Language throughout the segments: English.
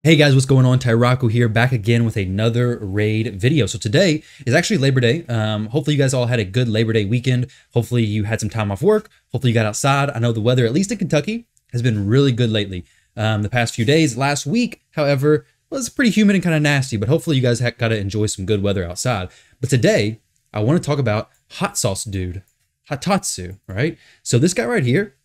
Hey guys, what's going on? Tyrauku here, back again with another raid video. So today is actually Labor Day. Hopefully you guys all had a good Labor Day weekend. Hopefully you had some time off work. Hopefully you got outside. I know the weather, at least in Kentucky, has been really good lately. The past few days, last week, however, was pretty humid and kind of nasty, but hopefully you guys got to enjoy some good weather outside. But today, I want to talk about Hot Sauce Dude, Hotatsu, right? So this guy right here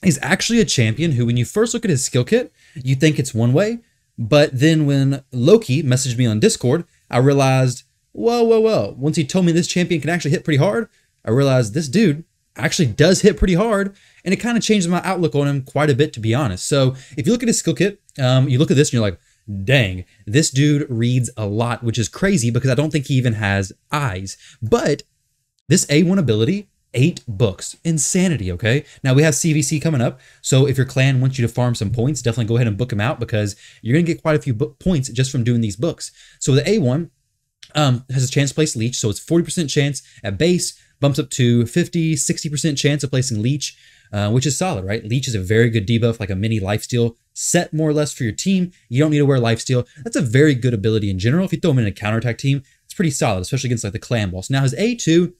is actually a champion who, when you first look at his skill kit, you think it's one way. But then when Loki messaged me on Discord, I realized, whoa. Once he told me this champion can actually hit pretty hard, I realized this dude actually does hit pretty hard. And it kind of changed my outlook on him quite a bit, to be honest. So if you look at his skill kit, you look at this and you're like, dang, this dude reads a lot, which is crazy because I don't think he even has eyes. But this A1 ability, 8 books. Insanity, okay? Now, we have CVC coming up, so if your clan wants you to farm some points, definitely go ahead and book them out because you're going to get quite a few points just from doing these books. So the A1 has a chance to place Leech, so it's 40% chance at base, bumps up to 50, 60% chance of placing Leech, which is solid, right? Leech is a very good debuff, like a mini lifesteal set more or less for your team. You don't need to wear lifesteal. That's a very good ability in general. If you throw him in a counterattack team, it's pretty solid, especially against like the clan boss. Now, his A2,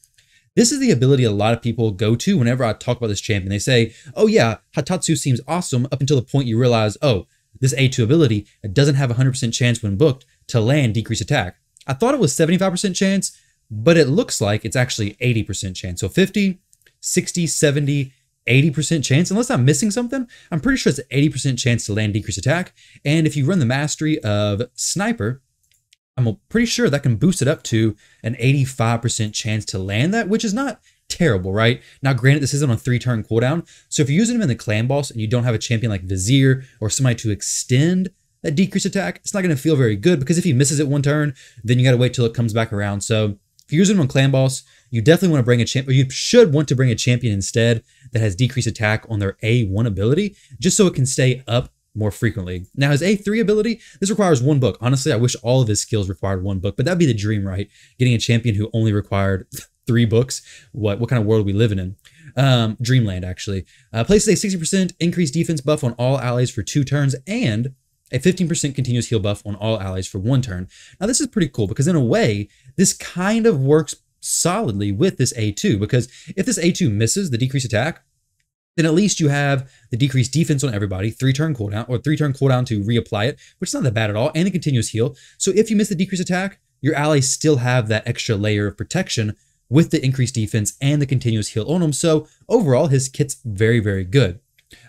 this is the ability a lot of people go to whenever I talk about this champion. They say, oh yeah, Hotatsu seems awesome up until the point you realize, oh, this A2 ability doesn't have a 100% chance when booked to land decrease attack. I thought it was 75% chance, but it looks like it's actually 80% chance. So 50, 60, 70, 80% chance. Unless I'm missing something, I'm pretty sure it's an 80% chance to land decrease attack. And if you run the mastery of Sniper, I'm pretty sure that can boost it up to an 85% chance to land that, which is not terrible, right? Now, granted, this isn't on a 3-turn cooldown, so if you're using him in the clan boss and you don't have a champion like Vizier or somebody to extend that decrease attack, it's not going to feel very good because if he misses it one turn, then you got to wait till it comes back around. So if you're using him on clan boss, you definitely want to bring a champion, or you should want to bring a champion instead that has decrease attack on their A1 ability, just so it can stay up more frequently. Now, his A3 ability, this requires 1 book. Honestly, I wish all of his skills required 1 book, but that'd be the dream, right? Getting a champion who only required 3 books. What kind of world are we living in? Dreamland, actually. Places a 60% increased defense buff on all allies for 2 turns and a 15% continuous heal buff on all allies for 1 turn. Now, this is pretty cool because in a way, this kind of works solidly with this A2 because if this A2 misses the decrease attack, then at least you have the decreased defense on everybody, 3-turn cooldown, or 3-turn cooldown to reapply it, which is not that bad at all, and the continuous heal. So if you miss the decreased attack, your allies still have that extra layer of protection with the increased defense and the continuous heal on them. So overall, his kit's very, very good.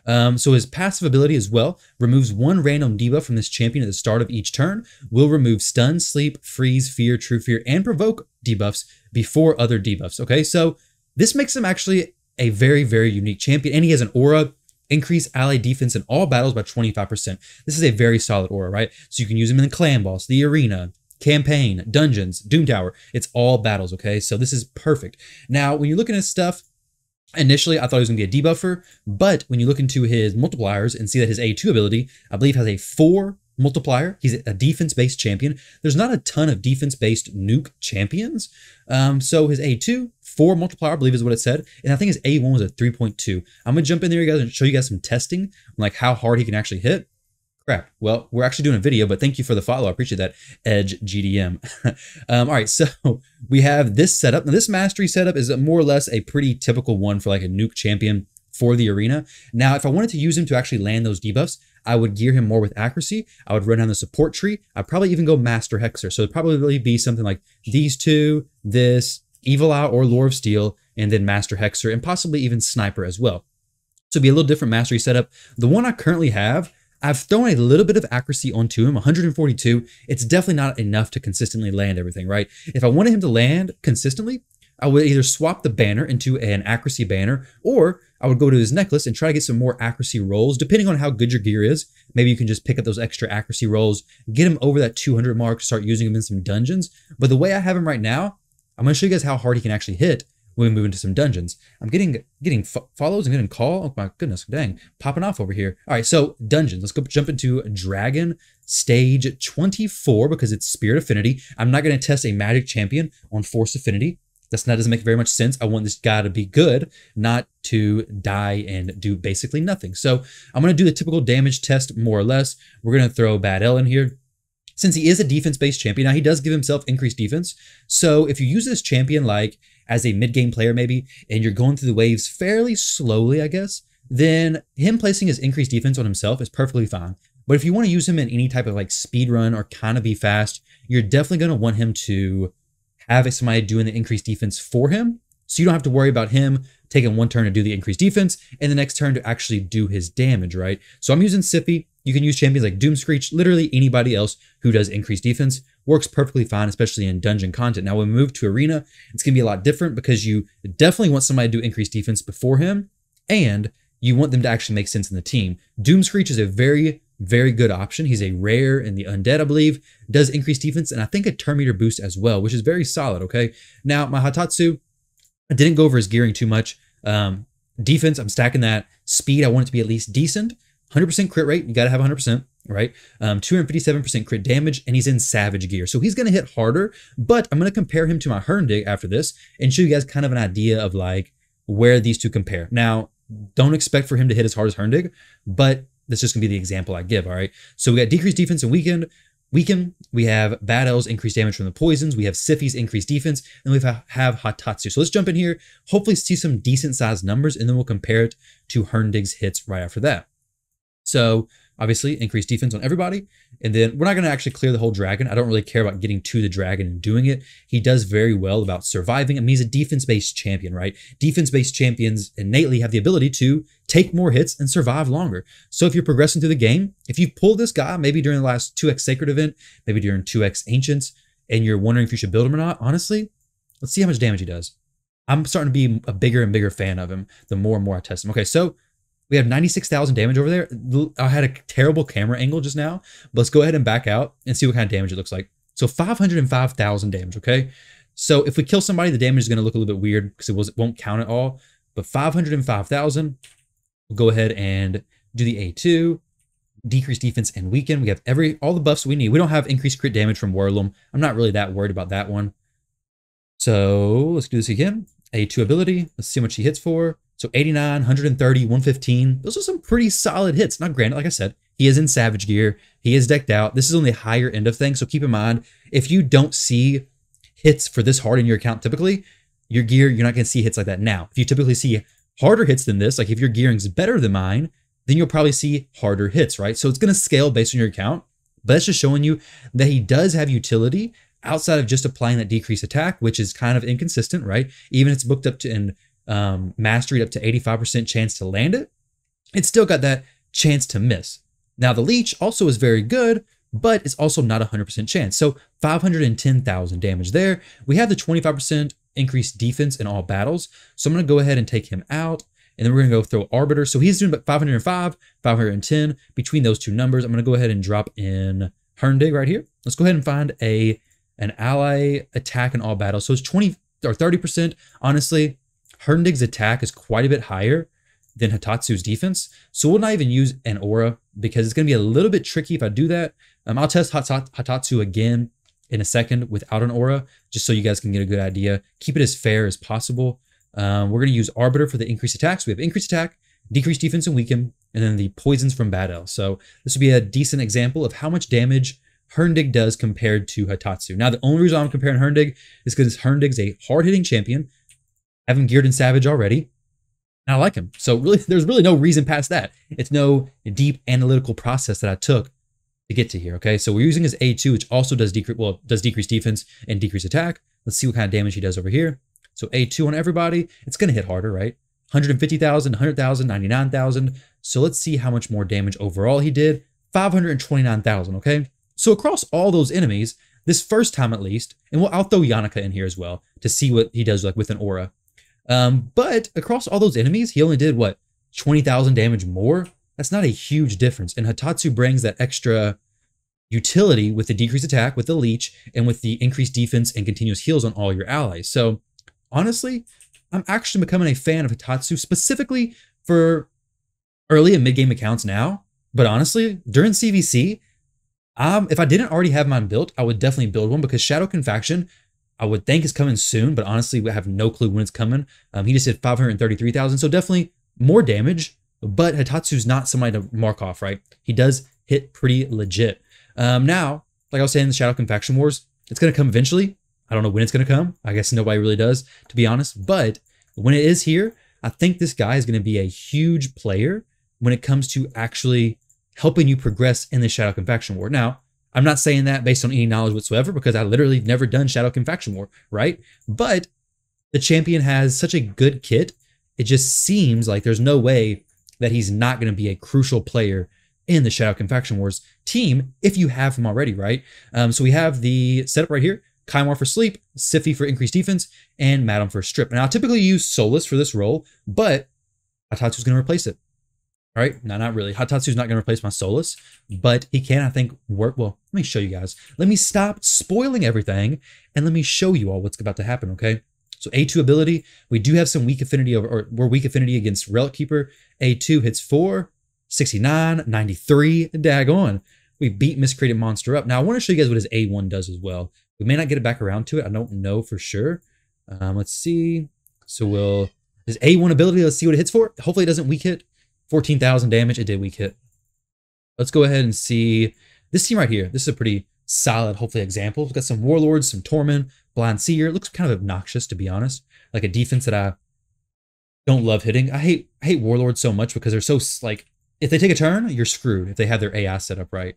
So his passive ability as well removes 1 random debuff from this champion at the start of each turn, will remove stun, sleep, freeze, fear, true fear, and provoke debuffs before other debuffs. Okay, so this makes him actually a very, very unique champion. And he has an aura, increase ally defense in all battles by 25%. This is a very solid aura, right? So you can use him in the clan boss, the arena, campaign, dungeons, Doom Tower. It's all battles, okay? So this is perfect. Now, when you're looking at stuff, initially I thought he was going to be a debuffer, but when you look into his multipliers and see that his A2 ability, I believe, has a 4 multiplier. He's a defense-based champion. There's not a ton of defense-based nuke champions. So his A2, 4 multiplier, I believe is what it said. And I think his A1 was a 3.2. I'm going to jump in there, you guys, and show you guys some testing on like how hard he can actually hit. Crap. Well, we're actually doing a video, but thank you for the follow. I appreciate that, Edge GDM. All right, so we have this setup. Now, this mastery setup is more or less a pretty typical one for like a nuke champion for the arena. Now, if I wanted to use him to actually land those debuffs, I would gear him more with accuracy. I would run down the support tree. I'd probably even go Master Hexer. So it'd probably be something like these 2, this, Evil Eye or Lore of Steel, and then Master Hexer, and possibly even Sniper as well. So it'd be a little different mastery setup. The one I currently have, I've thrown a little bit of accuracy onto him, 142. It's definitely not enough to consistently land everything, right? If I wanted him to land consistently, I would either swap the banner into an accuracy banner, or I would go to his necklace and try to get some more accuracy rolls, depending on how good your gear is. Maybe you can just pick up those extra accuracy rolls, get him over that 200 mark, start using him in some dungeons. But the way I have him right now, I'm going to show you guys how hard he can actually hit when we move into some dungeons. I'm getting follows and getting call. Oh my goodness, dang, popping off over here. All right, so dungeons. Let's go jump into Dragon Stage 24 because it's Spirit Affinity. I'm not going to test a magic champion on Force Affinity. That doesn't make very much sense. I want this guy to be good, not to die and do basically nothing. So I'm going to do the typical damage test more or less. We're going to throw Bad L in here. Since he is a defense-based champion, now he does give himself increased defense. So if you use this champion like as a mid-game player maybe, and you're going through the waves fairly slowly, I guess, then him placing his increased defense on himself is perfectly fine. But if you want to use him in any type of like speed run or kind of be fast, you're definitely going to want him to have somebody doing the increased defense for him. So you don't have to worry about him taking one turn to do the increased defense and the next turn to actually do his damage, right? So I'm using Sippy. You can use champions like Doomscreech, literally anybody else who does increased defense. Works perfectly fine, especially in dungeon content. Now when we move to arena, it's going to be a lot different because you definitely want somebody to do increased defense before him, and you want them to actually make sense in the team. Doomscreech is a very, very good option. He's a rare in the Undead, I believe, does increased defense, and I think a turn meter boost as well, which is very solid, okay? Now, my Hotatsu, I didn't go over his gearing too much. Defense, I'm stacking that. Speed, I want it to be at least decent. 100% crit rate, you got to have 100%, right? 257% crit damage, and he's in Savage gear. So he's going to hit harder, but I'm going to compare him to my Herndig after this and show you guys kind of an idea of like where these two compare. Now, don't expect for him to hit as hard as Herndig, but that's just going to be the example I give, all right? So we got decreased defense and weakened. We have Bad L's increased damage from the poisons. We have Siffy's increased defense, and we have Hotatsu. So let's jump in here, hopefully see some decent sized numbers, and then we'll compare it to Herndig's hits right after that. So obviously increased defense on everybody. And then we're not going to actually clear the whole dragon. I don't really care about getting to the dragon and doing it. He does very well about surviving. I mean, he's a defense-based champion, right? Defense-based champions innately have the ability to take more hits and survive longer. So if you're progressing through the game, if you pull this guy, maybe during the last 2x Sacred event, maybe during 2x Ancients, and you're wondering if you should build him or not, honestly, let's see how much damage he does. I'm starting to be a bigger and bigger fan of him the more and more I test him. Okay, so we have 96,000 damage over there. I had a terrible camera angle just now, but let's go ahead and back out and see what kind of damage it looks like. So 505,000 damage, okay? So if we kill somebody, the damage is going to look a little bit weird because it won't count at all. But 505,000, we'll go ahead and do the A2, decrease defense and weaken. We have all the buffs we need. We don't have increased crit damage from Whirlum. I'm not really that worried about that one. So let's do this again. A2 ability. Let's see how much he hits for. So 89, 130, 115. Those are some pretty solid hits. Not granted, like I said, he is in Savage gear. He is decked out. This is on the higher end of things. So keep in mind, if you don't see hits for this hard in your account, typically, your gear, you're not going to see hits like that now. If you typically see harder hits than this, like if your gearing's better than mine, then you'll probably see harder hits, right? So it's going to scale based on your account. But that's just showing you that he does have utility outside of just applying that decreased attack, which is kind of inconsistent, right? Even if it's booked up to in mastery up to 85% chance to land it, it's still got that chance to miss. Now the leech also is very good, but it's also not 100% chance. So 510,000 damage there. We have the 25% increased defense in all battles. So I'm going to go ahead and take him out, and then we're going to go throw Arbiter. So he's doing about 505, 510. Between those two numbers, I'm going to go ahead and drop in Herndig right here. Let's go ahead and find an ally attack in all battles. So it's 20 or 30%. Honestly, Herndig's attack is quite a bit higher than Hotatsu's defense. So we'll not even use an aura because it's going to be a little bit tricky if I do that. I'll test Hotatsu again in a second without an aura, just so you guys can get a good idea. Keep it as fair as possible. We're going to use Arbiter for the increased attacks. We have increased attack, decreased defense and weaken, and then the poisons from Bad L. So this would be a decent example of how much damage Herndig does compared to Hotatsu. Now, the only reason I'm comparing Herndig is because Herndig's a hard-hitting champion. I have him geared in Savage already, and I like him. So really, there's really no reason past that. It's no deep analytical process that I took to get to here, okay? So we're using his A2, which also does decrease defense and decrease attack. Let's see what kind of damage he does over here. So A2 on everybody, it's going to hit harder, right? 150,000, 100,000, 99,000. So let's see how much more damage overall he did. 529,000, okay? So across all those enemies, this first time at least, and I'll throw Yannicka in here as well to see what he does like with an aura. But across all those enemies, he only did, what, 20,000 damage more? That's not a huge difference. And Hotatsu brings that extra utility with the decreased attack, with the leech, and with the increased defense and continuous heals on all your allies. So honestly, I'm actually becoming a fan of Hotatsu specifically for early and mid-game accounts now. But honestly, during CVC, if I didn't already have mine built, I would definitely build one because Shadowkin Faction, I would think is coming soon, but honestly, we have no clue when it's coming. He just did 533,000, so definitely more damage, but Hotatsu's not somebody to mark off, right? He does hit pretty legit. Now, like I was saying, the Shadowkin Faction Wars, it's going to come eventually. I don't know when it's going to come. I guess nobody really does, to be honest. But when it is here, I think this guy is going to be a huge player when it comes to actually helping you progress in the Shadowkin Faction War. Now, I'm not saying that based on any knowledge whatsoever because I literally have never done Shadowkin Faction War, right? But the champion has such a good kit. It just seems like there's no way that he's not going to be a crucial player in the Shadowkin Faction Wars team if you have him already, right? So we have the setup right here. Kymar for sleep, Siphi for increased defense, and Madam for strip. Now, I typically use Solus for this role, but Hotatsu's going to replace it. All right, no, not really. Hotatsu's not going to replace my Solus, but he can, I think, work. Well, let me show you guys. Let me stop spoiling everything, and let me show you all what's about to happen, okay? So A2 ability, we do have some weak affinity, or we're weak affinity against Relic Keeper. A2 hits 4, 69, 93, daggone. We beat Miscreated Monster up. Now, I want to show you guys what his A1 does as well. We may not get it back around to it. I don't know for sure. Let's see. So his A1 ability, let's see what it hits for. Hopefully it doesn't weak hit. 14,000 damage. It did weak hit. Let's go ahead and see this team right here. This is a pretty solid, hopefully, example. We've got some Warlords, some Torment, Blind Seer. It looks kind of obnoxious, to be honest. Like a defense that I don't love hitting. I hate Warlords so much because they're so, like, if they take a turn, you're screwed if they have their AI set up right.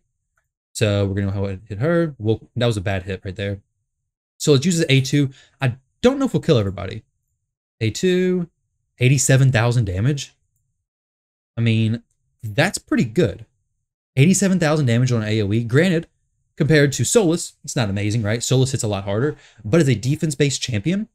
So we're going to hit her. Well, that was a bad hit right there. So let's use A2. I don't know if we'll kill everybody. A2, 87,000 damage. I mean, that's pretty good. 87,000 damage on an AoE. Granted, compared to Solus, it's not amazing, right? Solus hits a lot harder. But as a defense-based champion,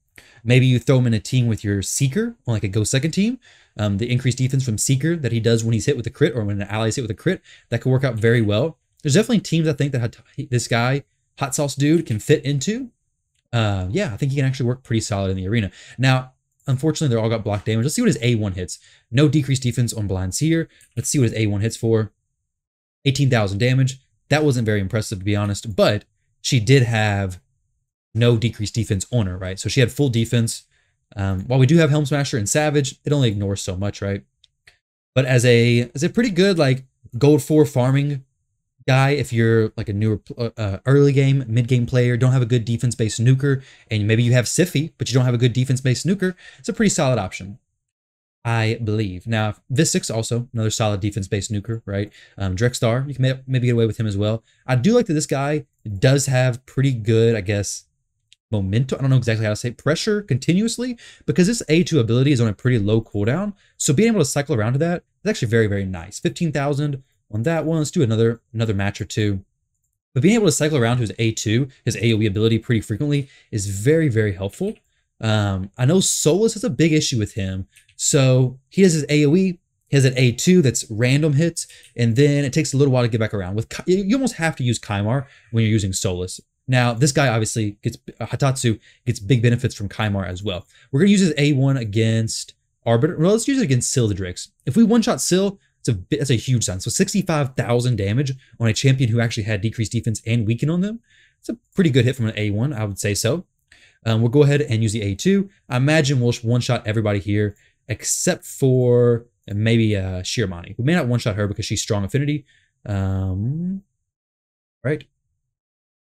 maybe you throw him in a team with your Seeker, on like a Go Second team. The increased defense from Seeker that he does when he's hit with a crit or when an ally is hit with a crit, that could work out very well. There's definitely teams I think that this guy, Hot Sauce Dude, can fit into. Yeah, I think he can actually work pretty solid in the arena. Now, unfortunately, they're all got block damage. Let's see what his A1 hits. No decreased defense on Blind Seer. Let's see what his A1 hits for. 18,000 damage. That wasn't very impressive, to be honest, but she did have no decreased defense on her, right? So she had full defense. While we do have Helm Smasher and Savage, it only ignores so much, right? But as a pretty good, like, Gold 4 farming guy, if you're like a newer early game, mid game player, don't have a good defense based nuker, and maybe you have Siphi, but you don't have a good defense based nuker, it's a pretty solid option, I believe. Now, Visix also another solid defense based nuker, right? Drexstar, you can maybe get away with him as well. I do like that this guy does have pretty good, I guess, momentum. I don't know exactly how to say it, pressure continuously, because this A2 ability is on a pretty low cooldown. So being able to cycle around to that is actually very, very nice. 15,000 on that one. Let's do another match or two. But being able to cycle around to his A2, his AoE ability pretty frequently is very, very helpful. I know Solus has a big issue with him. So he has his AoE, he has an A2 that's random hits, and then it takes a little while to get back around. You almost have to use Kymar when you're using Solus. Now, this guy obviously gets, Hotatsu gets big benefits from Kymar as well. We're going to use his A1 against Arbiter. Well, let's use it against Sildredrix. If we one-shot Syl, that's a huge sign. So 65,000 damage on a champion who actually had decreased defense and weaken on them. It's a pretty good hit from an A1, I would say so. We'll go ahead and use the A2. I imagine we'll one-shot everybody here, except for maybe Shirmani. We may not one-shot her because she's strong affinity. Right.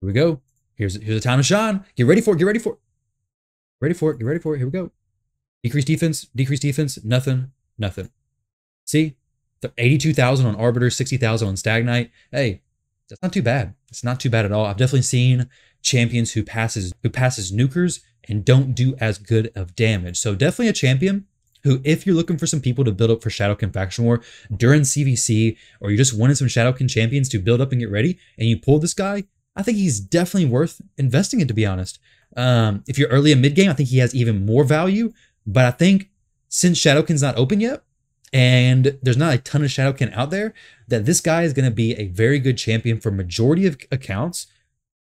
Here we go. Here's the time to shine. Get ready for it. Get ready for it. Ready for it. Get ready for it. Here we go. Decreased defense, nothing. See? 82,000 on Arbiter, 60,000 on Stagnite. Hey, that's not too bad. It's not too bad at all. I've definitely seen champions who passes nukers and don't do as good of damage. So definitely a champion who, if you're looking for some people to build up for Shadowkin Faction War during CVC, or you just wanted some Shadowkin champions to build up and get ready, and you pull this guy, I think he's definitely worth investing in, to be honest. If you're early in mid-game, I think he has even more value. But I think since Shadowkin's not open yet, and there's not a ton of Shadowkin out there, that this guy is going to be a very good champion for majority of accounts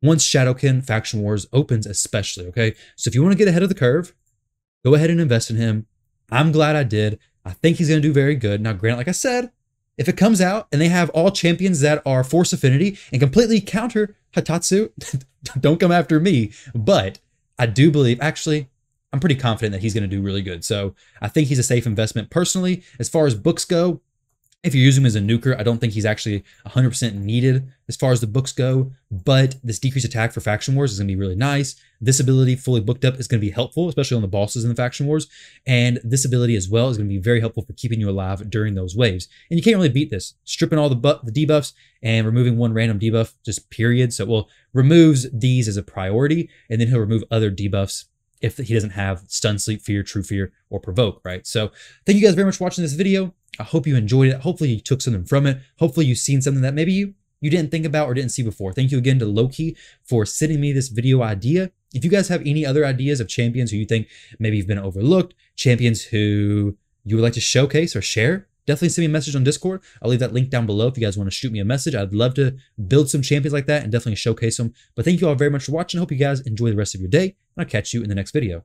once Shadowkin Faction Wars opens especially, okay? So if you want to get ahead of the curve, go ahead and invest in him. I'm glad I did. I think he's going to do very good. Now, granted, like I said, if it comes out and they have all champions that are Force Affinity and completely counter Hotatsu, don't come after me. But I do believe, actually, I'm pretty confident that he's going to do really good. So I think he's a safe investment. Personally, as far as books go, if you're using him as a nuker, I don't think he's actually 100% needed as far as the books go, but this decreased attack for Faction Wars is going to be really nice. This ability fully booked up is going to be helpful, especially on the bosses in the Faction Wars. And this ability as well is going to be very helpful for keeping you alive during those waves. And you can't really beat this. Stripping all the debuffs and removing one random debuff, just period. So, well, removes these as a priority, and then he'll remove other debuffs if he doesn't have Stun, Sleep, Fear, True Fear, or Provoke, right? So thank you guys very much for watching this video. I hope you enjoyed it. Hopefully you took something from it. Hopefully you've seen something that maybe you didn't think about or didn't see before. Thank you again to Loki for sending me this video idea. If you guys have any other ideas of champions who you think maybe have been overlooked, champions who you would like to showcase or share, definitely send me a message on Discord. I'll leave that link down below if you guys want to shoot me a message. I'd love to build some champions like that and definitely showcase them. But thank you all very much for watching. I hope you guys enjoy the rest of your day, and I'll catch you in the next video.